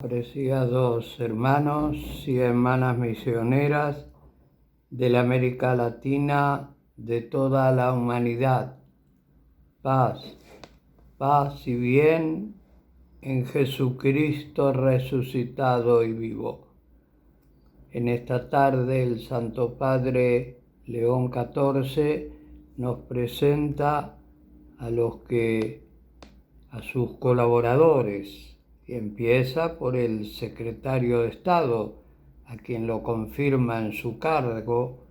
Apreciados hermanos y hermanas misioneras de la América Latina, de toda la humanidad, paz y bien en Jesucristo resucitado y vivo. En esta tarde el Santo Padre León XIV nos presenta a sus colaboradores. Y empieza por el secretario de Estado, a quien lo confirma en su cargo,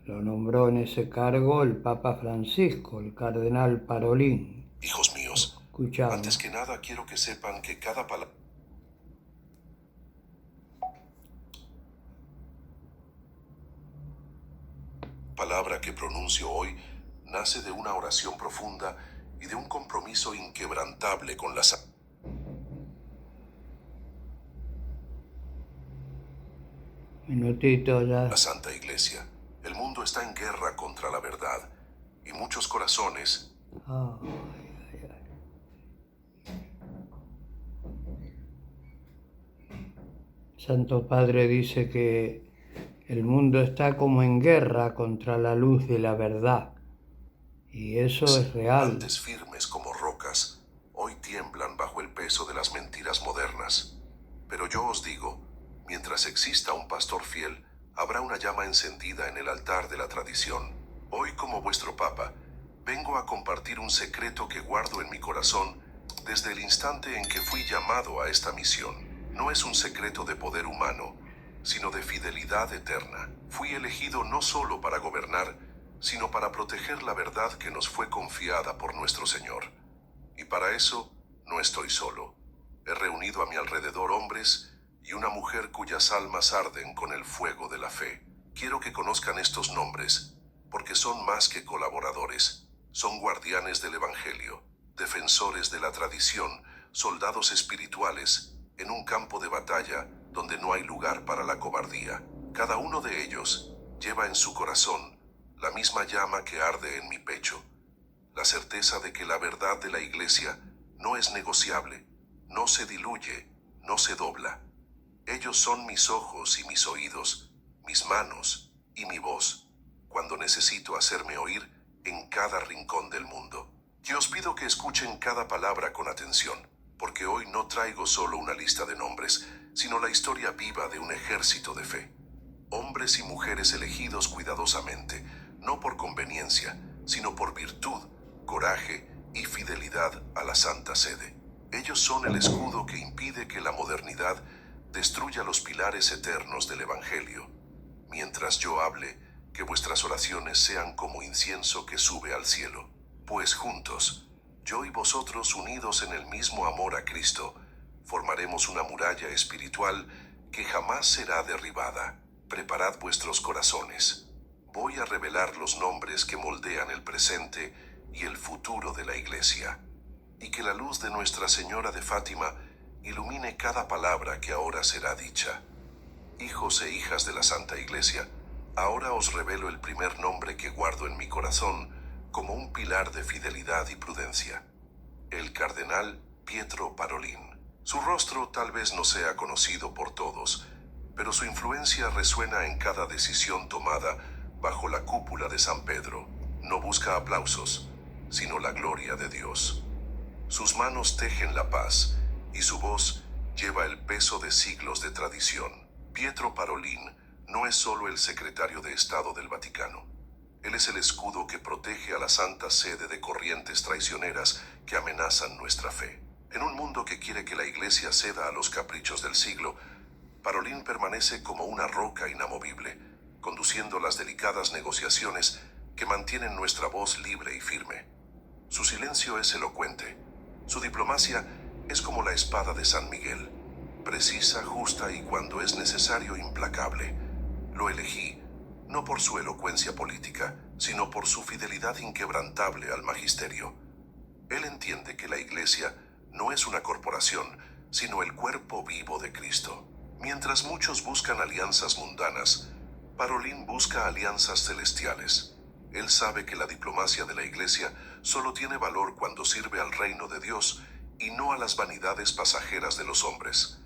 lo nombró en ese cargo el Papa Francisco, el cardenal Parolin. Hijos míos, Escuchamos. Antes que nada quiero que sepan que cada palabra que pronuncio hoy nace de una oración profunda y de un compromiso inquebrantable con la Santa Iglesia. El mundo está en guerra contra la verdad y muchos corazones Santo Padre dice que el mundo está como en guerra contra la luz de la verdad, y eso es real. Antes firmes como rocas, hoy tiemblan bajo el peso de las mentiras modernas. Pero yo os digo, mientras exista un pastor fiel, habrá una llama encendida en el altar de la tradición. Hoy, como vuestro Papa, vengo a compartir un secreto que guardo en mi corazón desde el instante en que fui llamado a esta misión. No es un secreto de poder humano, sino de fidelidad eterna. Fui elegido no solo para gobernar, sino para proteger la verdad que nos fue confiada por nuestro Señor. Y para eso no estoy solo. He reunido a mi alrededor hombres y una mujer cuyas almas arden con el fuego de la fe. Quiero que conozcan estos nombres, porque son más que colaboradores. Son guardianes del Evangelio, defensores de la tradición, soldados espirituales, en un campo de batalla donde no hay lugar para la cobardía. Cada uno de ellos lleva en su corazón la misma llama que arde en mi pecho, la certeza de que la verdad de la Iglesia no es negociable, no se diluye, no se dobla. Ellos son mis ojos y mis oídos, mis manos y mi voz, cuando necesito hacerme oír en cada rincón del mundo. Yo os pido que escuchen cada palabra con atención, porque hoy no traigo solo una lista de nombres, sino la historia viva de un ejército de fe. Hombres y mujeres elegidos cuidadosamente, no por conveniencia, sino por virtud, coraje y fidelidad a la Santa Sede. Ellos son el escudo que impide que la modernidad destruya los pilares eternos del Evangelio. Mientras yo hable, que vuestras oraciones sean como incienso que sube al cielo. Pues juntos, yo y vosotros unidos en el mismo amor a Cristo, formaremos una muralla espiritual que jamás será derribada. Preparad vuestros corazones. Voy a revelar los nombres que moldean el presente y el futuro de la Iglesia. Y que la luz de Nuestra Señora de Fátima ilumine cada palabra que ahora será dicha. Hijos e hijas de la Santa Iglesia, ahora os revelo el primer nombre que guardo en mi corazón como un pilar de fidelidad y prudencia. El cardenal Pietro Parolin. Su rostro tal vez no sea conocido por todos, pero su influencia resuena en cada decisión tomada bajo la cúpula de San Pedro. No busca aplausos, sino la gloria de Dios. Sus manos tejen la paz y su voz lleva el peso de siglos de tradición. Pietro Parolin no es solo el secretario de Estado del Vaticano. Él es el escudo que protege a la Santa Sede de corrientes traicioneras que amenazan nuestra fe. En un mundo que quiere que la Iglesia ceda a los caprichos del siglo, Parolin permanece como una roca inamovible, conduciendo las delicadas negociaciones que mantienen nuestra voz libre y firme. Su silencio es elocuente. Su diplomacia es como la espada de San Miguel, precisa, justa y cuando es necesario implacable. Lo elegí, no por su elocuencia política, sino por su fidelidad inquebrantable al magisterio. Él entiende que la Iglesia no es una corporación, sino el cuerpo vivo de Cristo. Mientras muchos buscan alianzas mundanas, Parolin busca alianzas celestiales. Él sabe que la diplomacia de la Iglesia solo tiene valor cuando sirve al reino de Dios y no a las vanidades pasajeras de los hombres.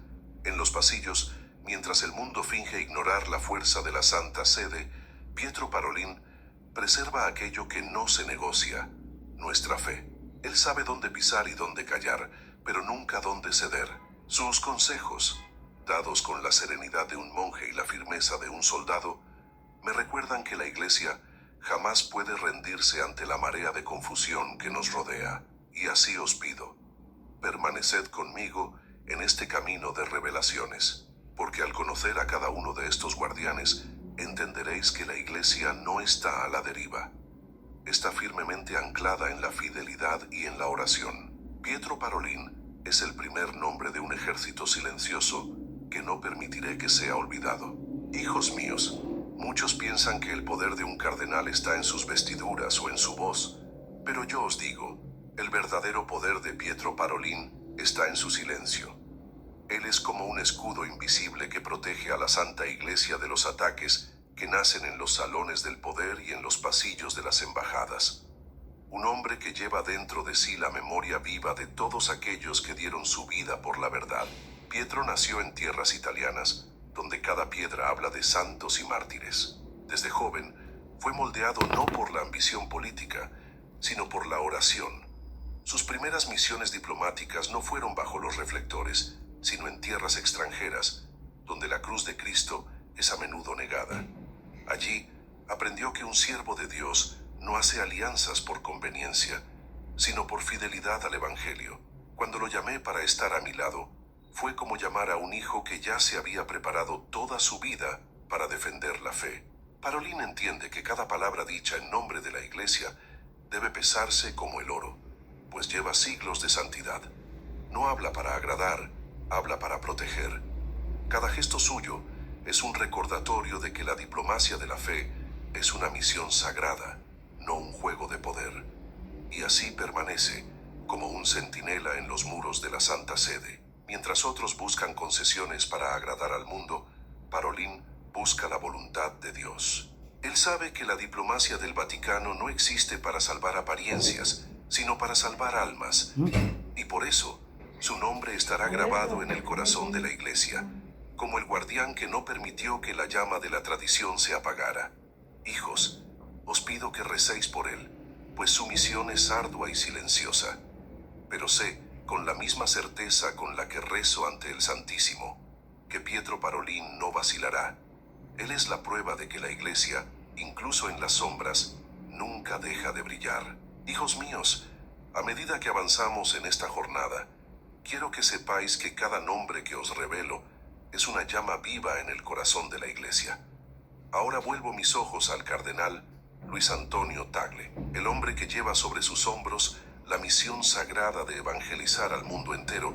En los pasillos, mientras el mundo finge ignorar la fuerza de la Santa Sede, Pietro Parolin preserva aquello que no se negocia, nuestra fe. Él sabe dónde pisar y dónde callar, pero nunca dónde ceder. Sus consejos, dados con la serenidad de un monje y la firmeza de un soldado, me recuerdan que la Iglesia jamás puede rendirse ante la marea de confusión que nos rodea. Y así os pido, permaneced conmigo en este camino de revelaciones, porque al conocer a cada uno de estos guardianes, entenderéis que la Iglesia no está a la deriva. Está firmemente anclada en la fidelidad y en la oración. Pietro Parolin es el primer nombre de un ejército silencioso que no permitiré que sea olvidado. Hijos míos, muchos piensan que el poder de un cardenal está en sus vestiduras o en su voz, pero yo os digo, el verdadero poder de Pietro Parolin está en su silencio. Él es como un escudo invisible que protege a la Santa Iglesia de los ataques que nacen en los salones del poder y en los pasillos de las embajadas. Un hombre que lleva dentro de sí la memoria viva de todos aquellos que dieron su vida por la verdad. Pietro nació en tierras italianas, donde cada piedra habla de santos y mártires. Desde joven, fue moldeado no por la ambición política, sino por la oración. Sus primeras misiones diplomáticas no fueron bajo los reflectores, sino en tierras extranjeras, donde la cruz de Cristo es a menudo negada. Allí aprendió que un siervo de Dios no hace alianzas por conveniencia, sino por fidelidad al Evangelio. Cuando lo llamé para estar a mi lado, fue como llamar a un hijo que ya se había preparado toda su vida para defender la fe. Parolin entiende que cada palabra dicha en nombre de la Iglesia debe pesarse como el oro, pues lleva siglos de santidad. No habla para agradar, habla para proteger. Cada gesto suyo es un recordatorio de que la diplomacia de la fe es una misión sagrada, no un juego de poder. Y así permanece, como un centinela en los muros de la Santa Sede. Mientras otros buscan concesiones para agradar al mundo, Parolin busca la voluntad de Dios. Él sabe que la diplomacia del Vaticano no existe para salvar apariencias, sino para salvar almas. Y por eso, su nombre estará grabado en el corazón de la Iglesia, como el guardián que no permitió que la llama de la tradición se apagara. Hijos, os pido que recéis por él, pues su misión es ardua y silenciosa. Pero sé, con la misma certeza con la que rezo ante el Santísimo, que Pietro Parolin no vacilará. Él es la prueba de que la Iglesia, incluso en las sombras, nunca deja de brillar. Hijos míos, a medida que avanzamos en esta jornada, quiero que sepáis que cada nombre que os revelo es una llama viva en el corazón de la Iglesia. Ahora vuelvo mis ojos al cardenal Luis Antonio Tagle, el hombre que lleva sobre sus hombros la misión sagrada de evangelizar al mundo entero,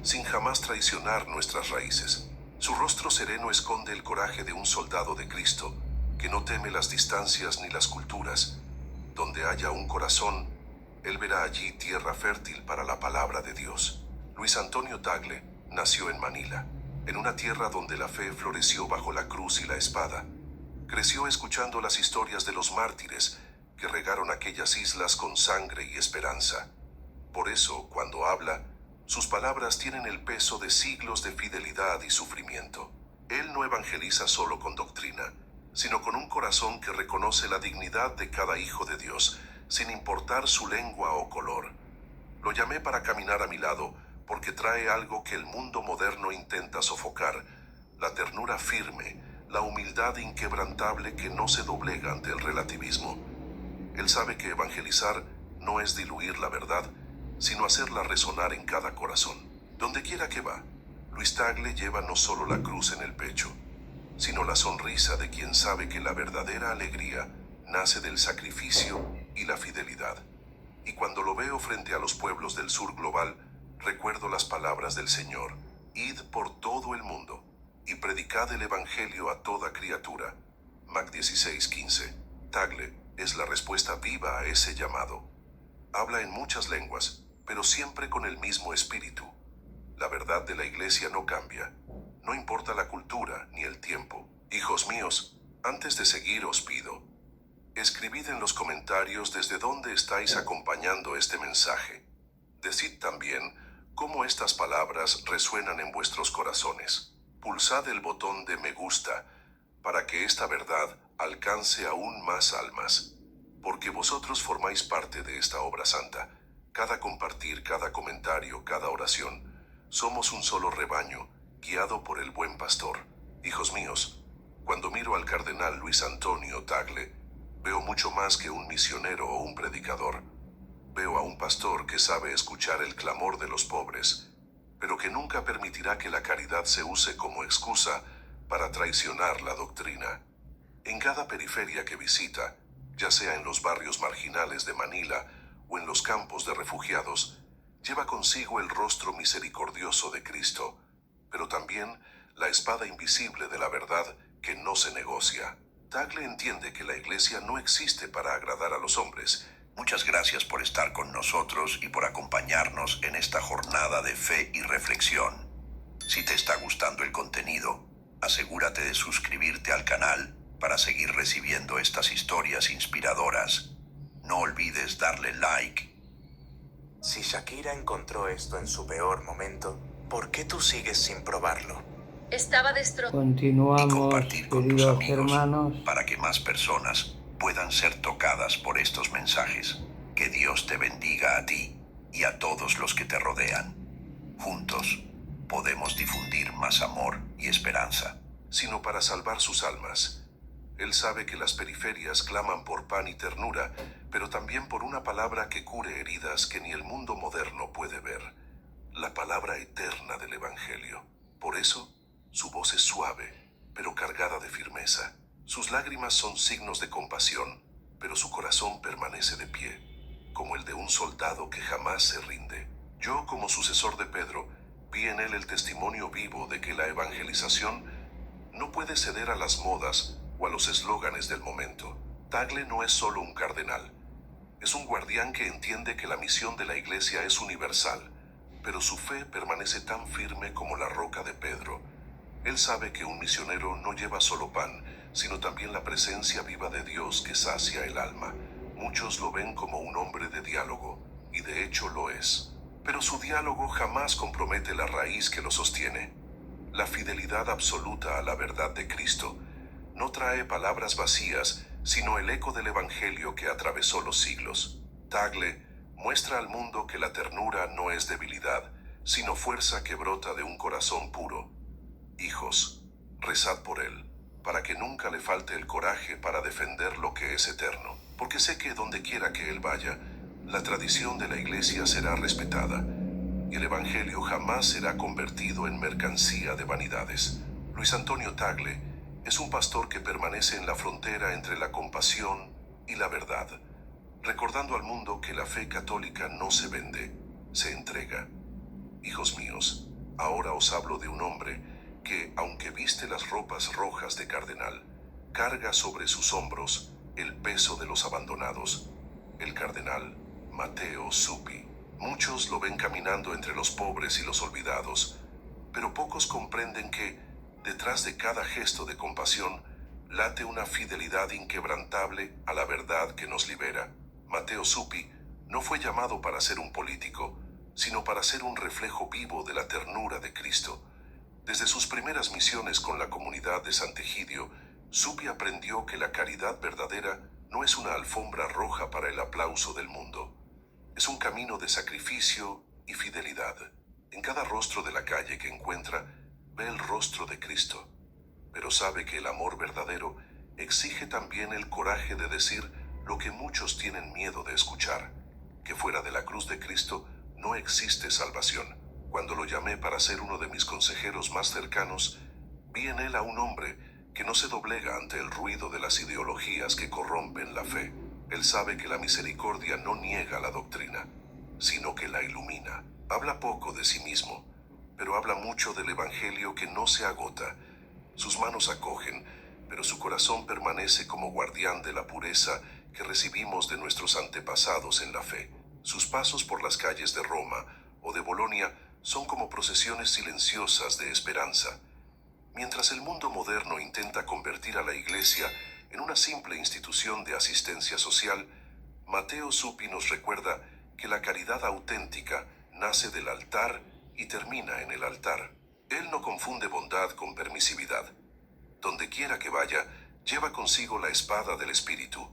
sin jamás traicionar nuestras raíces. Su rostro sereno esconde el coraje de un soldado de Cristo, que no teme las distancias ni las culturas. Donde haya un corazón, él verá allí tierra fértil para la palabra de Dios. Luis Antonio Tagle nació en Manila, en una tierra donde la fe floreció bajo la cruz y la espada. Creció escuchando las historias de los mártires que regaron aquellas islas con sangre y esperanza. Por eso, cuando habla, sus palabras tienen el peso de siglos de fidelidad y sufrimiento. Él no evangeliza solo con doctrina, sino con un corazón que reconoce la dignidad de cada hijo de Dios, sin importar su lengua o color. Lo llamé para caminar a mi lado, porque trae algo que el mundo moderno intenta sofocar: la ternura firme, la humildad inquebrantable que no se doblega ante el relativismo. Él sabe que evangelizar no es diluir la verdad, sino hacerla resonar en cada corazón. Donde quiera que va, Luis Tagle lleva no solo la cruz en el pecho, sino la sonrisa de quien sabe que la verdadera alegría nace del sacrificio y la fidelidad. Y cuando lo veo frente a los pueblos del sur global, recuerdo las palabras del Señor: id por todo el mundo y predicad el Evangelio a toda criatura. Mac 16:15. Tagle es la respuesta viva a ese llamado. Habla en muchas lenguas, pero siempre con el mismo espíritu. La verdad de la Iglesia no cambia, no importa la cultura ni el tiempo. Hijos míos, antes de seguir os pido, escribid en los comentarios desde dónde estáis acompañando este mensaje. Decid también cómo estas palabras resuenan en vuestros corazones. Pulsad el botón de me gusta para que esta verdad alcance aún más almas, porque vosotros formáis parte de esta obra santa. Cada compartir, cada comentario, cada oración. Somos un solo rebaño, guiado por el buen pastor. Hijos míos, cuando miro al cardenal Luis Antonio Tagle, veo mucho más que un misionero o un predicador. Veo a un pastor que sabe escuchar el clamor de los pobres, pero que nunca permitirá que la caridad se use como excusa para traicionar la doctrina. En cada periferia que visita, ya sea en los barrios marginales de Manila o en los campos de refugiados, lleva consigo el rostro misericordioso de Cristo, pero también la espada invisible de la verdad que no se negocia. Tagle entiende que la Iglesia no existe para agradar a los hombres. Muchas gracias por estar con nosotros y por acompañarnos en esta jornada de fe y reflexión. Si te está gustando el contenido, asegúrate de suscribirte al canal para seguir recibiendo estas historias inspiradoras. No olvides darle like. Si Shakira encontró esto en su peor momento, ¿por qué tú sigues sin probarlo? Estaba destrozado. Y Continuamos, compartir con tus queridos amigos hermanos. para que más personas puedan ser tocadas por estos mensajes. Que Dios te bendiga a ti y a todos los que te rodean. Juntos podemos difundir más amor y esperanza. Sino para salvar sus almas. Él sabe que las periferias claman por pan y ternura, pero también por una palabra que cure heridas que ni el mundo moderno puede ver. La palabra eterna del Evangelio. Por eso, su voz es suave, pero cargada de firmeza. Sus lágrimas son signos de compasión, pero su corazón permanece de pie, como el de un soldado que jamás se rinde. Yo, como sucesor de Pedro, vi en él el testimonio vivo de que la evangelización no puede ceder a las modas o a los eslóganes del momento. Tagle no es solo un cardenal. Es un guardián que entiende que la misión de la Iglesia es universal, pero su fe permanece tan firme como la roca de Pedro. Él sabe que un misionero no lleva solo pan, sino también la presencia viva de Dios que sacia el alma. Muchos lo ven como un hombre de diálogo, y de hecho lo es. Pero su diálogo jamás compromete la raíz que lo sostiene. La fidelidad absoluta a la verdad de Cristo no trae palabras vacías, sino el eco del Evangelio que atravesó los siglos. Tagle muestra al mundo que la ternura no es debilidad, sino fuerza que brota de un corazón puro. Hijos, rezad por él, para que nunca le falte el coraje para defender lo que es eterno, porque sé que donde quiera que él vaya, la tradición de la Iglesia será respetada, y el Evangelio jamás será convertido en mercancía de vanidades. Luis Antonio Tagle es un pastor que permanece en la frontera entre la compasión y la verdad, recordando al mundo que la fe católica no se vende, se entrega. Hijos míos, ahora os hablo de un hombre que, aunque viste las ropas rojas de cardenal, carga sobre sus hombros el peso de los abandonados. El cardenal Matteo Zuppi. Muchos lo ven caminando entre los pobres y los olvidados, pero pocos comprenden que, detrás de cada gesto de compasión, late una fidelidad inquebrantable a la verdad que nos libera. Matteo Zuppi no fue llamado para ser un político, sino para ser un reflejo vivo de la ternura de Cristo. Desde sus primeras misiones con la comunidad de Sant'Egidio, Zuppi aprendió que la caridad verdadera no es una alfombra roja para el aplauso del mundo. Es un camino de sacrificio y fidelidad. En cada rostro de la calle que encuentra, ve el rostro de Cristo, pero sabe que el amor verdadero exige también el coraje de decir lo que muchos tienen miedo de escuchar, que fuera de la cruz de Cristo no existe salvación. Cuando lo llamé para ser uno de mis consejeros más cercanos, vi en él a un hombre que no se doblega ante el ruido de las ideologías que corrompen la fe. Él sabe que la misericordia no niega la doctrina, sino que la ilumina. Habla poco de sí mismo, pero habla mucho del Evangelio que no se agota. Sus manos acogen, pero su corazón permanece como guardián de la pureza que recibimos de nuestros antepasados en la fe. Sus pasos por las calles de Roma o de Bolonia son como procesiones silenciosas de esperanza. Mientras el mundo moderno intenta convertir a la Iglesia en una simple institución de asistencia social, Matteo Zuppi nos recuerda que la caridad auténtica nace del altar y termina en el altar. Él no confunde bondad con permisividad. Donde quiera que vaya, lleva consigo la espada del Espíritu.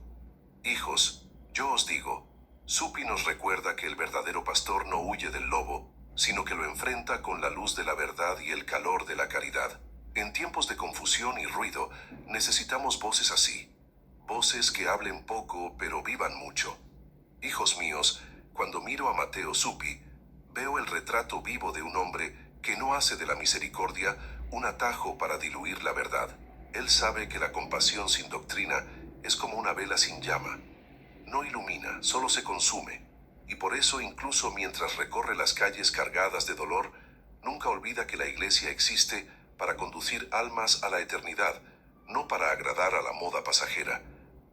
Hijos, yo os digo, Supi nos recuerda que el verdadero pastor no huye del lobo, sino que lo enfrenta con la luz de la verdad y el calor de la caridad. En tiempos de confusión y ruido, necesitamos voces así, voces que hablen poco pero vivan mucho. Hijos míos, cuando miro a Mateo Supi, veo el retrato vivo de un hombre que no hace de la misericordia un atajo para diluir la verdad. Él sabe que la compasión sin doctrina es como una vela sin llama. No ilumina, solo se consume, y por eso incluso mientras recorre las calles cargadas de dolor, nunca olvida que la Iglesia existe para conducir almas a la eternidad, no para agradar a la moda pasajera.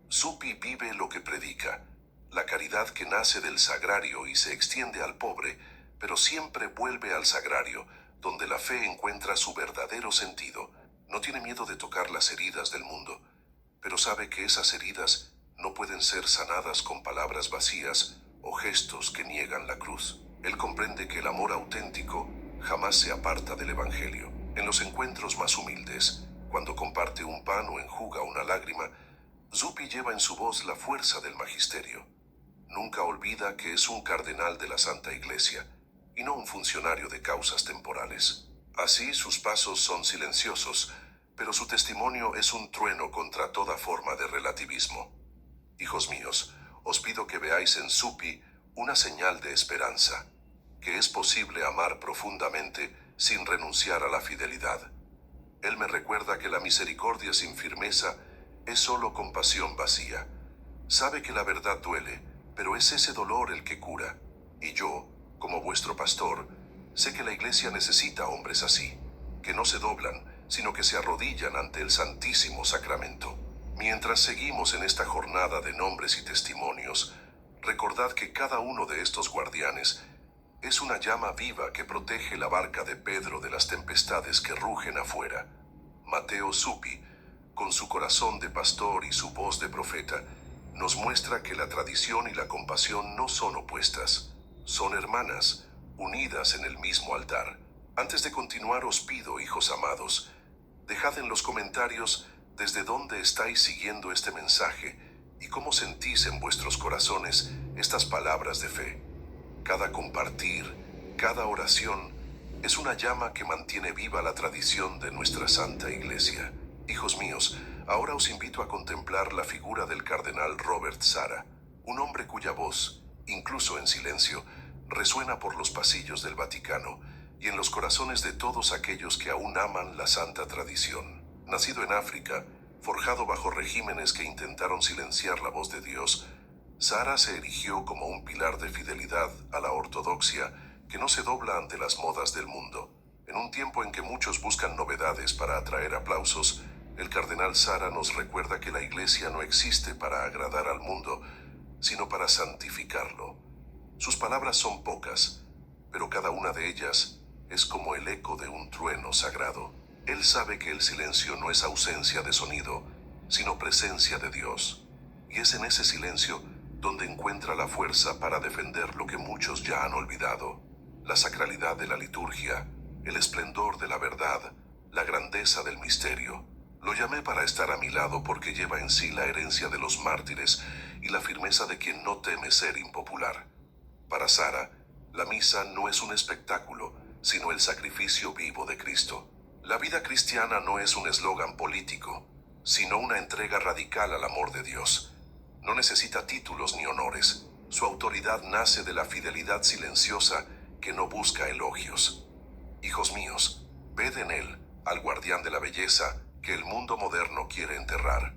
Supi vive lo que predica, la caridad que nace del sagrario y se extiende al pobre, pero siempre vuelve al sagrario, donde la fe encuentra su verdadero sentido. No tiene miedo de tocar las heridas del mundo, pero sabe que esas heridas no pueden ser sanadas con palabras vacías o gestos que niegan la cruz. Él comprende que el amor auténtico jamás se aparta del Evangelio. En los encuentros más humildes, cuando comparte un pan o enjuga una lágrima, Supi lleva en su voz la fuerza del magisterio. Nunca olvida que es un cardenal de la Santa Iglesia y no un funcionario de causas temporales. Así sus pasos son silenciosos, pero su testimonio es un trueno contra toda forma de relativismo. Hijos míos, os pido que veáis en Supi una señal de esperanza, que es posible amar profundamente sin renunciar a la fidelidad. Él me recuerda que la misericordia sin firmeza es solo compasión vacía. Sabe que la verdad duele, pero es ese dolor el que cura. Y yo, como vuestro pastor, sé que la Iglesia necesita hombres así, que no se doblan, sino que se arrodillan ante el Santísimo Sacramento. Mientras seguimos en esta jornada de nombres y testimonios, recordad que cada uno de estos guardianes es una llama viva que protege la barca de Pedro de las tempestades que rugen afuera. Mateo Supi, con su corazón de pastor y su voz de profeta, nos muestra que la tradición y la compasión no son opuestas, son hermanas, unidas en el mismo altar. Antes de continuar os pido, hijos amados, dejad en los comentarios desde dónde estáis siguiendo este mensaje y cómo sentís en vuestros corazones estas palabras de fe. Cada compartir, cada oración, es una llama que mantiene viva la tradición de nuestra Santa Iglesia. Hijos míos, ahora os invito a contemplar la figura del cardenal Robert Sarah, un hombre cuya voz, incluso en silencio, resuena por los pasillos del Vaticano y en los corazones de todos aquellos que aún aman la santa tradición. Nacido en África, forjado bajo regímenes que intentaron silenciar la voz de Dios, Sarah se erigió como un pilar de fidelidad a la ortodoxia que no se dobla ante las modas del mundo. En un tiempo en que muchos buscan novedades para atraer aplausos, el cardenal Sarah nos recuerda que la Iglesia no existe para agradar al mundo, sino para santificarlo. Sus palabras son pocas, pero cada una de ellas es como el eco de un trueno sagrado. Él sabe que el silencio no es ausencia de sonido, sino presencia de Dios. Y es en ese silencio donde encuentra la fuerza para defender lo que muchos ya han olvidado: la sacralidad de la liturgia, el esplendor de la verdad, la grandeza del misterio. Lo llamé para estar a mi lado porque lleva en sí la herencia de los mártires y la firmeza de quien no teme ser impopular. Para Sarah, la misa no es un espectáculo, sino el sacrificio vivo de Cristo. La vida cristiana no es un eslogan político, sino una entrega radical al amor de Dios. No necesita títulos ni honores. Su autoridad nace de la fidelidad silenciosa que no busca elogios. Hijos míos, ved en él al guardián de la belleza que el mundo moderno quiere enterrar.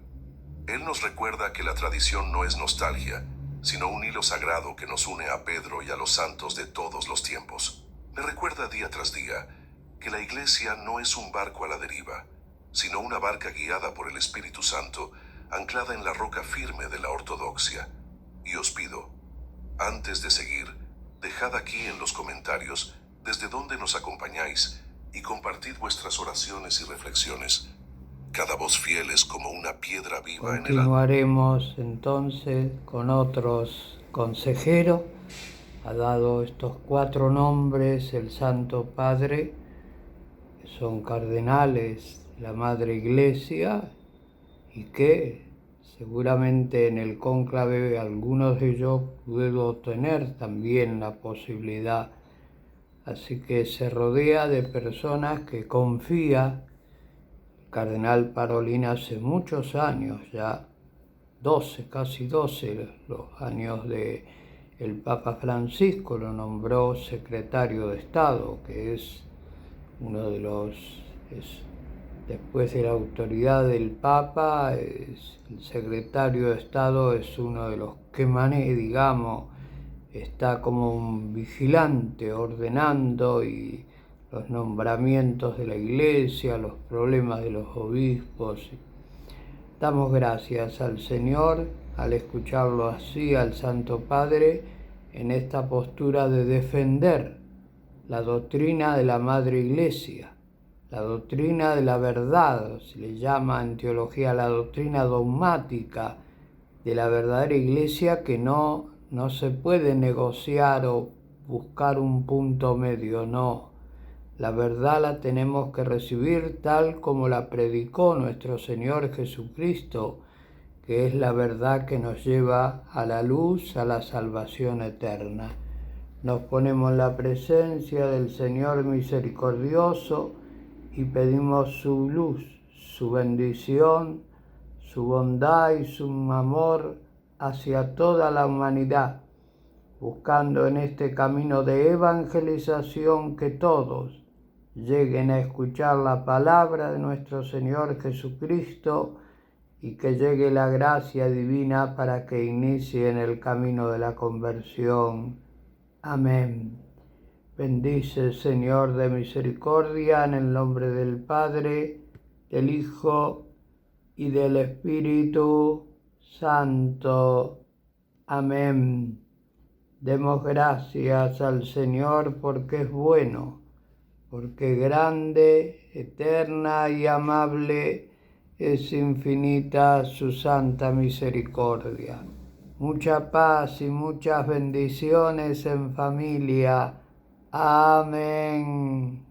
Él nos recuerda que la tradición no es nostalgia, sino un hilo sagrado que nos une a Pedro y a los santos de todos los tiempos. Me recuerda día tras día que la Iglesia no es un barco a la deriva, sino una barca guiada por el Espíritu Santo, anclada en la roca firme de la ortodoxia. Y os pido, antes de seguir, dejad aquí en los comentarios desde dónde nos acompañáis y compartid vuestras oraciones y reflexiones. Cada voz fiel es como una piedra viva en el alma. Continuaremos entonces con otros consejeros ha dado estos 4 nombres el Santo Padre, que son cardenales de la Madre Iglesia y que seguramente en el cónclave algunos de ellos puedo tener también la posibilidad. Así que se rodea de personas que confía. El cardenal Parolin hace muchos años, ya 12, casi 12 los años de el Papa Francisco, lo nombró secretario de Estado, que es uno de los, después de la autoridad del Papa, el secretario de Estado es uno de los que digamos, está como un vigilante ordenando y los nombramientos de la Iglesia, los problemas de los obispos. Damos gracias al Señor al escucharlo así, al Santo Padre, en esta postura de defender la doctrina de la Madre Iglesia, la doctrina de la verdad, se le llama en teología la doctrina dogmática de la verdadera Iglesia, que no se puede negociar o buscar un punto medio, no. La verdad la tenemos que recibir tal como la predicó nuestro Señor Jesucristo, que es la verdad que nos lleva a la luz, a la salvación eterna. Nos ponemos en la presencia del Señor misericordioso y pedimos su luz, su bendición, su bondad y su amor hacia toda la humanidad, buscando en este camino de evangelización que todos lleguen a escuchar la palabra de nuestro Señor Jesucristo y que llegue la gracia divina para que inicien el camino de la conversión. Amén. Bendice, Señor de misericordia, en el nombre del Padre, del Hijo y del Espíritu Santo. Amén. Demos gracias al Señor porque es bueno, porque grande, eterna y amable es infinita su santa misericordia. Mucha paz y muchas bendiciones en familia. Amén.